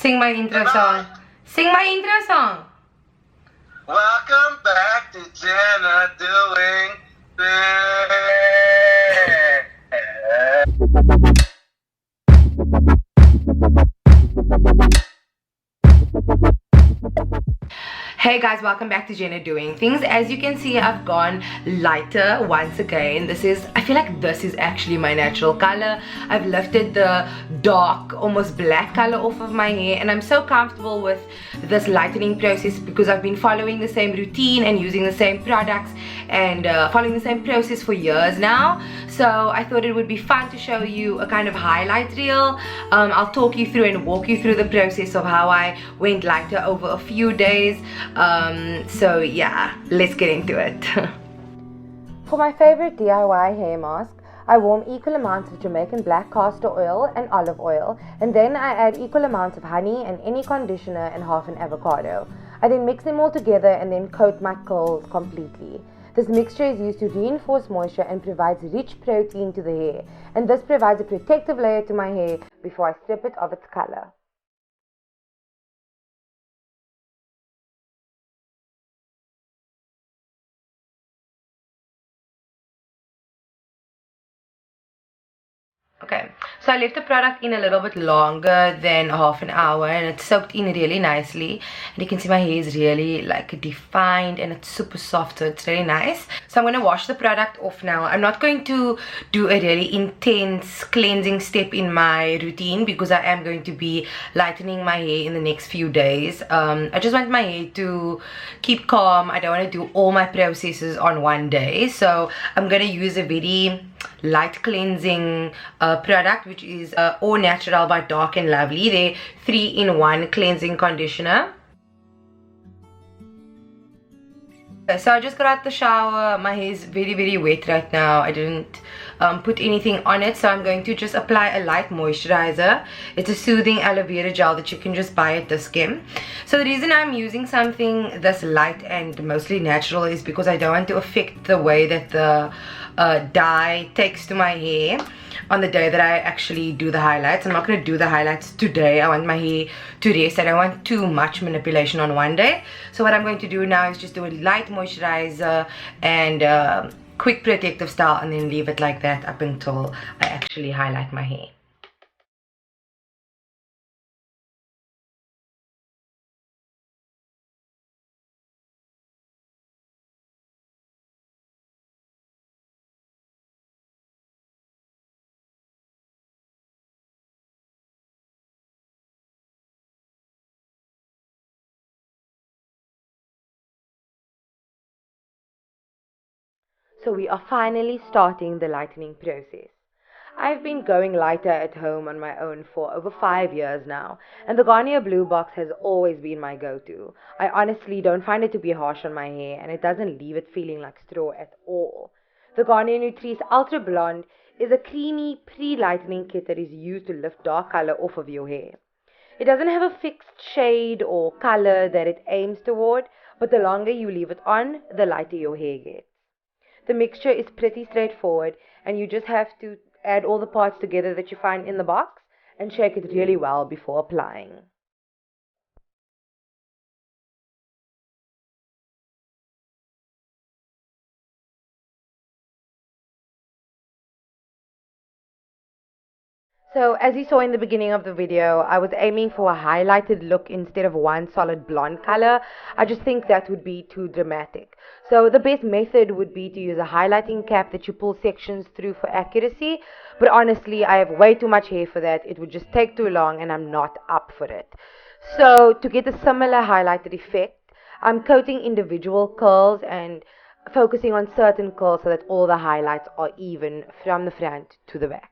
Sing my intro song. Sing my intro song. Welcome back to Jenna Doing Hey guys, welcome back to Jenna Doing Things. As you can see, I've gone lighter once again. I feel like this is actually my natural color. I've lifted the dark, almost black color off of my hair, and I'm so comfortable with this lightening process because I've been following the same routine and using the same products and following the same process for years now. So I thought it would be fun to show you a kind of highlight reel. I'll talk you through and walk you through the process of how I went lighter over a few days. So yeah, let's get into it. For my favorite DIY hair mask, I warm equal amounts of Jamaican black castor oil and olive oil, and then I add equal amounts of honey and any conditioner and half an avocado. I then mix them all together and then coat my curls completely. This mixture is used to reinforce moisture and provides rich protein to the hair, and this provides a protective layer to my hair before I strip it of its color. Okay, so I left the product in a little bit longer than half an hour and it's soaked in really nicely, and you can see my hair is really like defined and it's super soft, so it's really nice. So I'm going to wash the product off now. I'm not going to do a really intense cleansing step in my routine because I am going to be lightening my hair in the next few days. I just want my hair to keep calm. I don't want to do all my processes on one day, so I'm going to use a very light cleansing product, which is All Natural by Dark and Lovely. They're 3-in-1 cleansing conditioner. So I just got out the shower. My hair is very wet right now. I didn't put anything on it, so I'm going to just apply a light moisturizer. It's a soothing aloe vera gel that you can just buy at Discount. So the reason I'm using something this light and mostly natural is because I don't want to affect the way that the dye takes to my hair on the day that I actually do the highlights. I'm not going to do the highlights today. I want my hair to rest. I don't want too much manipulation on one day. So what I'm going to do now is just do a light moisturizer and quick protective style, and then leave it like that up until I actually highlight my hair. So we are finally starting the lightening process. I've been going lighter at home on my own for over 5 years now, and the Garnier Blue Box has always been my go-to. I honestly don't find it to be harsh on my hair, and it doesn't leave it feeling like straw at all. The Garnier Nutrice Ultra Blonde is a creamy pre-lightening kit that is used to lift dark color off of your hair. It doesn't have a fixed shade or color that it aims toward, but the longer you leave it on, the lighter your hair gets. The mixture is pretty straightforward, and you just have to add all the parts together that you find in the box and shake it really well before applying. So as you saw in the beginning of the video, I was aiming for a highlighted look instead of one solid blonde color. I just think that would be too dramatic. So the best method would be to use a highlighting cap that you pull sections through for accuracy. But honestly, I have way too much hair for that. It would just take too long and I'm not up for it. So to get a similar highlighted effect, I'm coating individual curls and focusing on certain curls so that all the highlights are even from the front to the back.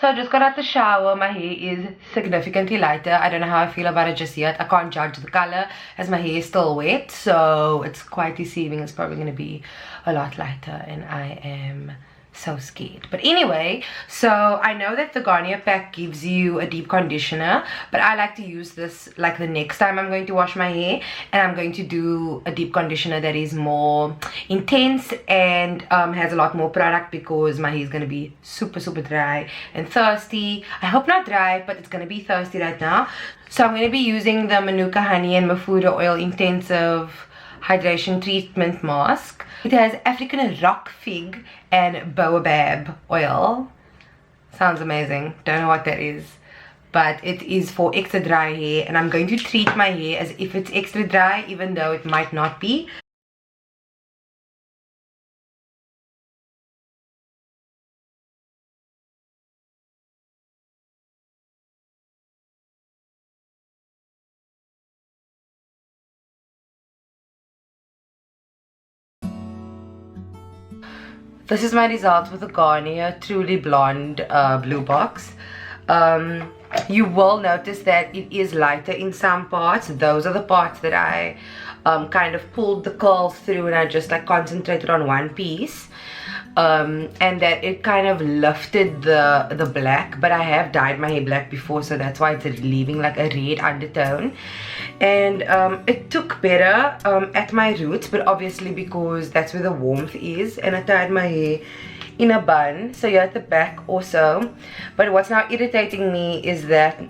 So I just got out the shower. My hair is significantly lighter. I don't know how I feel about it just yet. I can't judge the color as my hair is still wet, so it's quite deceiving. It's probably going to be a lot lighter, and I am So scared. But anyway, so I know that the Garnier pack gives you a deep conditioner, but I like to use this like the next time I'm going to wash my hair, and I'm going to do a deep conditioner that is more intense and has a lot more product, because my hair is going to be super dry and thirsty. I hope not dry, but it's going to be thirsty right now. So I'm going to be using the Manuka Honey and Mafuta Oil Intensive Hydration Treatment Mask. It has African rock fig and baobab oil. Sounds amazing. Don't know what that is, but it is for extra dry hair, and I'm going to treat my hair as if it's extra dry, even though it might not be. This is my result with the Garnier Truly Blonde Blue Box. You will notice that it is lighter in some parts. Those are the parts that I kind of pulled the curls through, and I just like concentrated on one piece. And that it kind of lifted the black, but I have dyed my hair black before, so that's why it's leaving like a red undertone. And it took better at my roots, but obviously because that's where the warmth is, and I tied my hair in a bun, so yeah, at the back also. But what's now irritating me is that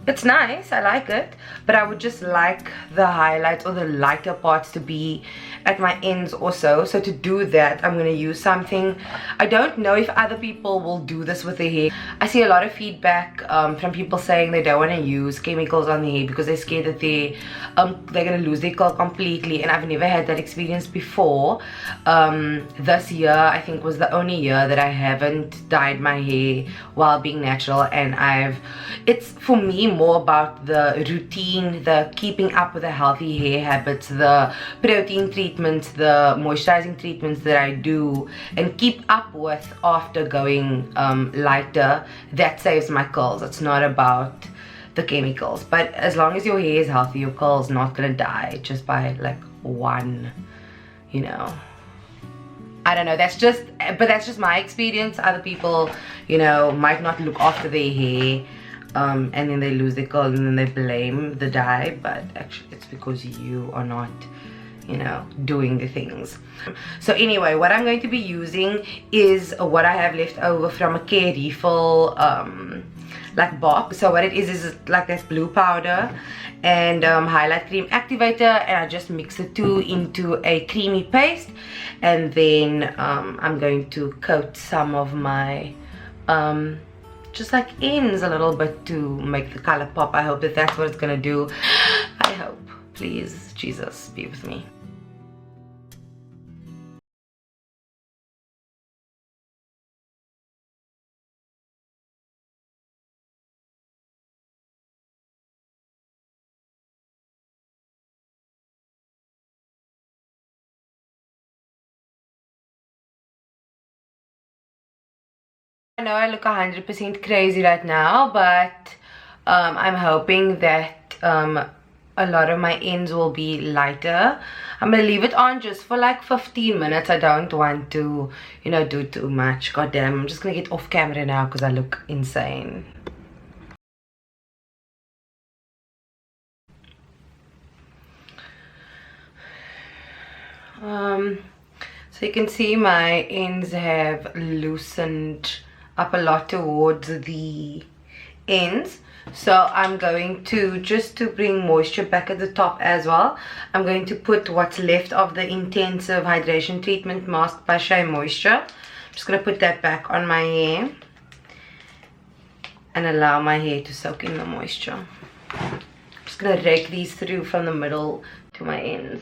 it's nice, I like it, but I would just like the highlights or the lighter parts to be at my ends also. So to do that, I'm going to use something. I don't know if other people will do this with their hair. I see a lot of feedback from people saying they don't want to use chemicals on their hair because they're scared that they're going to lose their curl completely, and I've never had that experience before. This year I think was the only year that I haven't dyed my hair while being natural, and it's for me more about the routine, the keeping up with the healthy hair habits, the protein treatments, the moisturizing treatments that I do and keep up with after going lighter. That saves my curls. It's not about the chemicals, but as long as your hair is healthy, your curls not gonna die just by like one, you know, I don't know, that's just my experience. Other people, you know, might not look after their hair, and then they lose their curl and then they blame the dye, but actually it's because you are not, you know, doing the things. So anyway, what I'm going to be using is what I have left over from a Care Refill like box. So what it is like this blue powder and highlight cream activator, and I just mix the two into a creamy paste, and then I'm going to coat some of my just like ends a little bit to make the color pop. I hope that that's what it's gonna do. I hope. Please, Jesus, be with me. I know I look 100% crazy right now, but I'm hoping that a lot of my ends will be lighter. I'm gonna leave it on just for like 15 minutes. I don't want to, you know, do too much. God damn, I'm just gonna get off camera now because I look insane. So you can see my ends have loosened up a lot towards the ends. So I'm going to, just to bring moisture back at the top as well, I'm going to put what's left of the Intensive Hydration Treatment Mask by Shea Moisture. I'm just going to put that back on my hair and allow my hair to soak in the moisture. I'm just going to rake these through from the middle to my ends.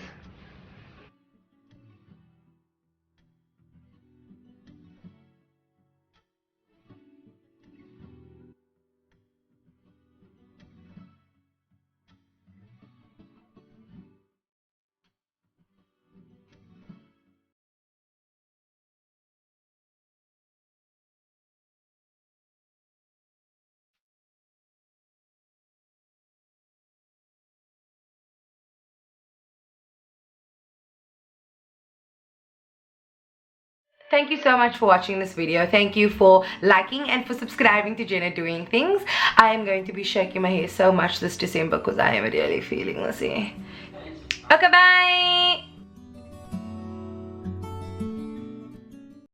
Thank you so much for watching this video. Thank you for liking and for subscribing to Jenna Doing Things. I am going to be shaking my hair so much this December because I am really feeling this hair. Okay, bye.